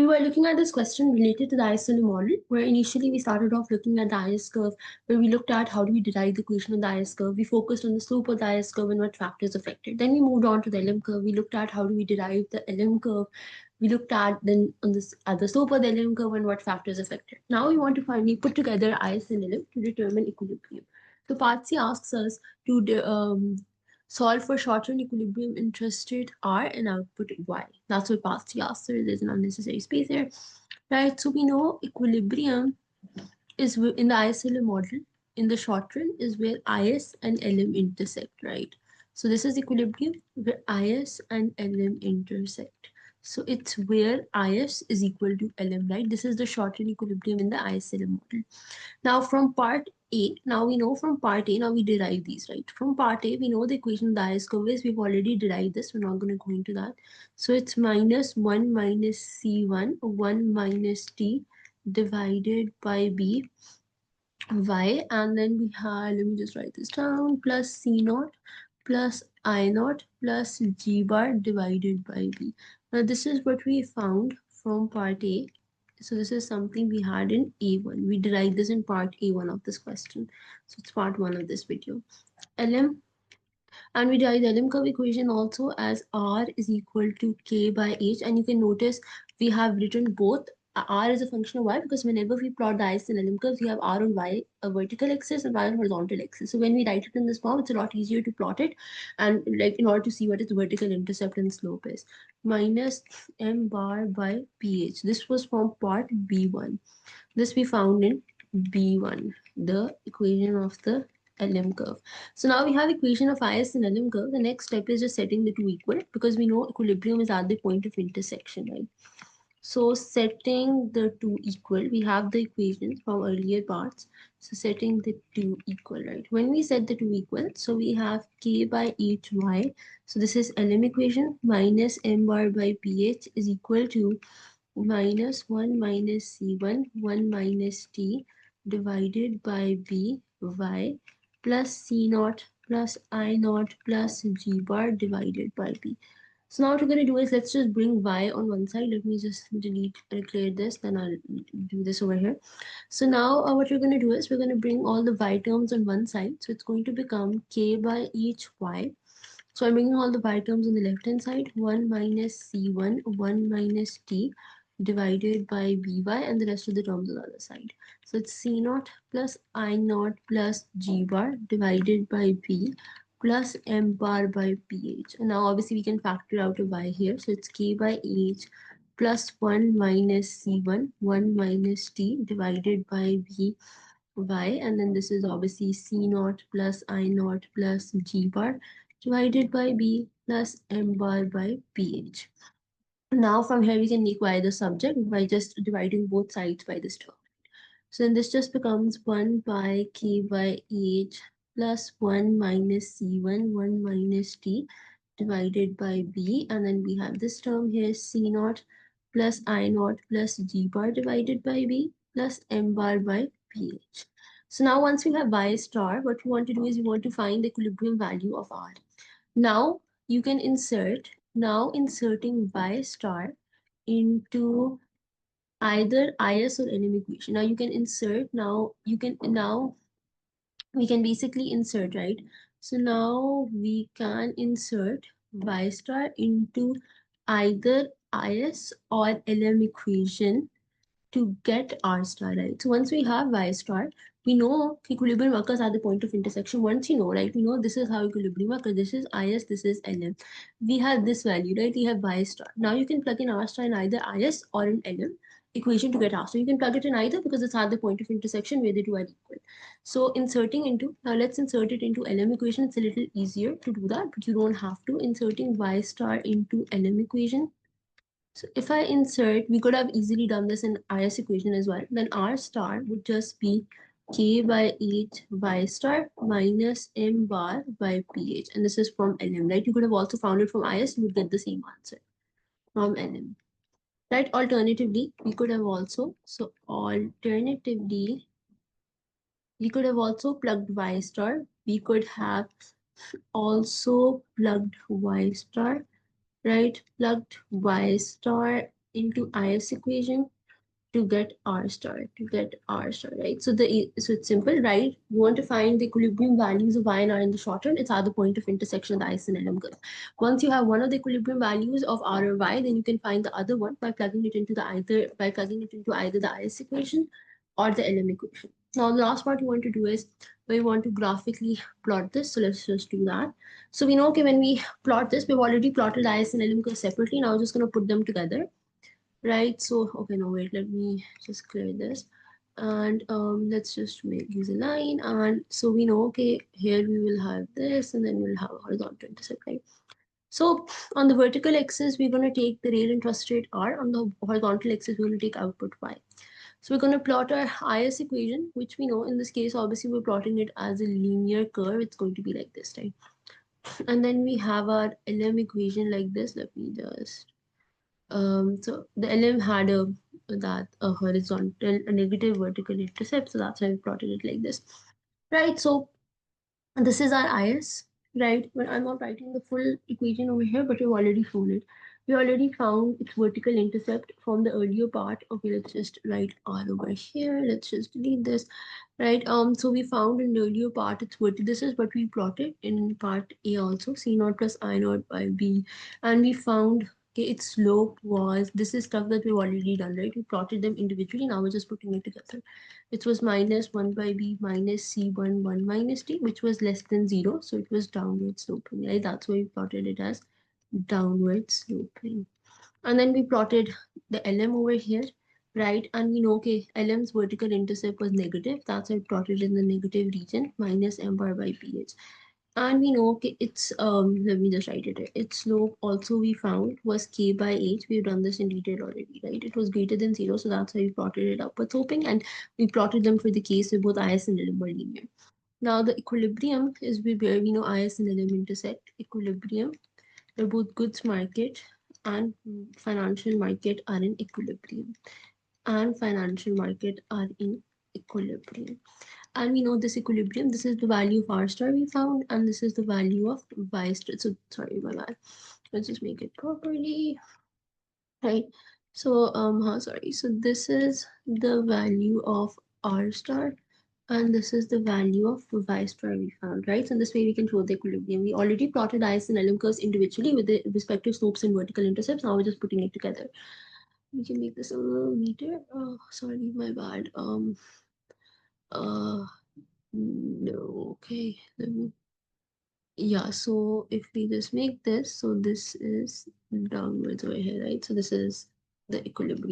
were looking at this question related to the ISLM model, where initially we started off looking at the IS curve, where we looked at how do we derive the equation of the IS curve. We focused on the slope of the IS curve and what factors affect it. Then we moved on to the LM curve. We looked at how do we derive the LM curve. We looked at then on this at the slope of the LM curve and what factors affect it. Now we want to finally put together IS and LM to determine equilibrium. So Patsy asks us to solve for short-run equilibrium interested R and output Y. That's what Patsy asks. So there's an unnecessary space there. Right, so we know equilibrium is in the ISLM model in the short run is where IS and LM intersect, right? So this is equilibrium where IS and LM intersect. So it's where IS is equal to LM, right? This is the short run equilibrium in the ISLM model. Now from part A, now we know from part A, now we derive these, right? From part A, we know the equation of the IS curve is, we've already derived this, we're not going to go into that. So it's minus 1 minus C1, 1 minus T divided by B y, and then we have, let me just write this down, plus C naught plus I naught plus G bar divided by B. Now this is what we found from part A. So this is something we had in A1. We derived this in part A1 of this question. So it's part 1 of this video. LM, and we derive the LM curve equation also as R is equal to K by H, and you can notice we have written both R is a function of Y, because whenever we plot the IS and LM curves, we have R on Y, a vertical axis, and Y on horizontal axis. So when we write it in this form, it's a lot easier to plot it, and like in order to see what its vertical intercept and slope is. Minus M bar by PH. This was from part B1. This we found in B1, the equation of the LM curve. So now we have equation of IS and LM curve. The next step is just setting the two equal, because we know equilibrium is at the point of intersection, right? So setting the two equal, we have the equations from earlier parts. So setting the two equal, right? When we set the two equal, so we have K by HY. So this is LM equation minus M bar by PH is equal to minus 1 minus C1, 1 minus T divided by B y plus C naught plus I naught plus G bar divided by B. So now what we're going to do is, let's just bring y on one side. Let me just delete and clear this, then I'll do this over here. So now what we're going to do is, we're going to bring all the y terms on one side. So it's going to become k by each y. So I'm bringing all the y terms on the left hand side, 1 minus c1, 1 minus t divided by by, and the rest of the terms on the other side. So it's c naught plus I naught plus g bar divided by b plus m bar by ph. And now obviously we can factor out a y here. So it's k by h plus 1 minus c1, 1 minus t divided by b y. And then this is obviously c naught plus I naught plus g bar divided by b plus m bar by ph. Now from here we can make y the subject by just dividing both sides by this term. So then this just becomes 1 by k by h plus 1 minus c1, 1 minus t divided by b. And then we have this term here, c naught plus I naught plus g bar divided by b plus m bar by ph. So now once we have y star, what we want to do is we want to find the equilibrium value of r. Now you can insert, now inserting y star into either IS or LM equation. Now you can insert, now we can basically insert, right? So now we can insert y star into either IS or LM equation to get R star, right? So once we have Y star, we know equilibrium occurs at the point of intersection. Once you know, right, we know this is how equilibrium occurs. This is IS, this is LM. We have this value, right? We have Y star. Now you can plug in R star in either IS or in LM equation to get R. So you can plug it in either, because it's at the point of intersection where the two are equal. So inserting into, now let's insert it into LM equation. It's a little easier to do that, but you don't have to. Inserting Y star into LM equation. So if I insert, we could have easily done this in IS equation as well. Then R star would just be k by h y star minus m bar by ph. And this is from LM, right? You could have also found it from IS, you would get the same answer from LM. Right? Alternatively, we could have also, so alternatively, we could have also plugged y star. We could have also plugged y star, right? Plugged y star into IS equation to get R star, right? So it's simple, right? You want to find the equilibrium values of Y and R in the short run. It's at the point of intersection of the IS and LM curve. Once you have one of the equilibrium values of R or Y, then you can find the other one by plugging it into either the IS equation or the LM equation. Now the last part you want to do is we want to graphically plot this. So let's just do that. So we know, okay, when we plot this, we've already plotted IS and LM curve separately. Now we're just going to put them together, right? So okay, no wait, let me just clear this, and let's just make use a line. And so we know, okay, here we will have this, and then we'll have a horizontal intercept, right? So on the vertical axis we're going to take the rate and thrust rate R. On the horizontal axis we're going to take output Y. So we're going to plot our IS equation, which we know in this case obviously we're plotting it as a linear curve. It's going to be like this, right? And then we have our LM equation like this. Let me just so the LM had a horizontal, a negative vertical intercept, so that's why we plotted it like this, right? So this is our IS, right? But I'm not writing the full equation over here, but we've already shown it. We already found its vertical intercept from the earlier part. Okay, let's just write R over here. Let's just delete this, right? So we found in the earlier part its vertical. This is what we plotted in part A also, C naught plus I naught by B, and we found, okay, its slope was, this is stuff that we've already done, right? We plotted them individually. Now we're just putting it together. It was minus 1 by b minus c1 1 minus t, which was less than 0. So it was downward sloping, right? That's why we plotted it as downward sloping. And then we plotted the LM over here, right? And we know, okay, LM's vertical intercept was negative. That's why we plotted in the negative region, minus m bar by ph. And we know, okay, it's let me just write it here. Its slope also we found was k by h. We've done this in detail already, right? It was greater than 0, so that's why we plotted it upward sloping, and we plotted them for the case where both IS and LM were linear. Now the equilibrium is where we know IS and LM intersect. Equilibrium, where both goods market and financial market are in equilibrium. And financial market are in equilibrium. And we know this equilibrium, this is the value of R star we found, and this is the value of Y star. So sorry, my bad. Let's just make it properly, right? So sorry. So this is the value of R star, and this is the value of Y star we found, right? So in this way we can show the equilibrium. We already plotted IS and LM curves individually with the respective slopes and vertical intercepts. Now we're just putting it together. We can make this a little neater. Oh, sorry, my bad. Uh, no, okay. Let me, yeah, so if we just make this, so this is downwards over here, right? So this is the equilibrium.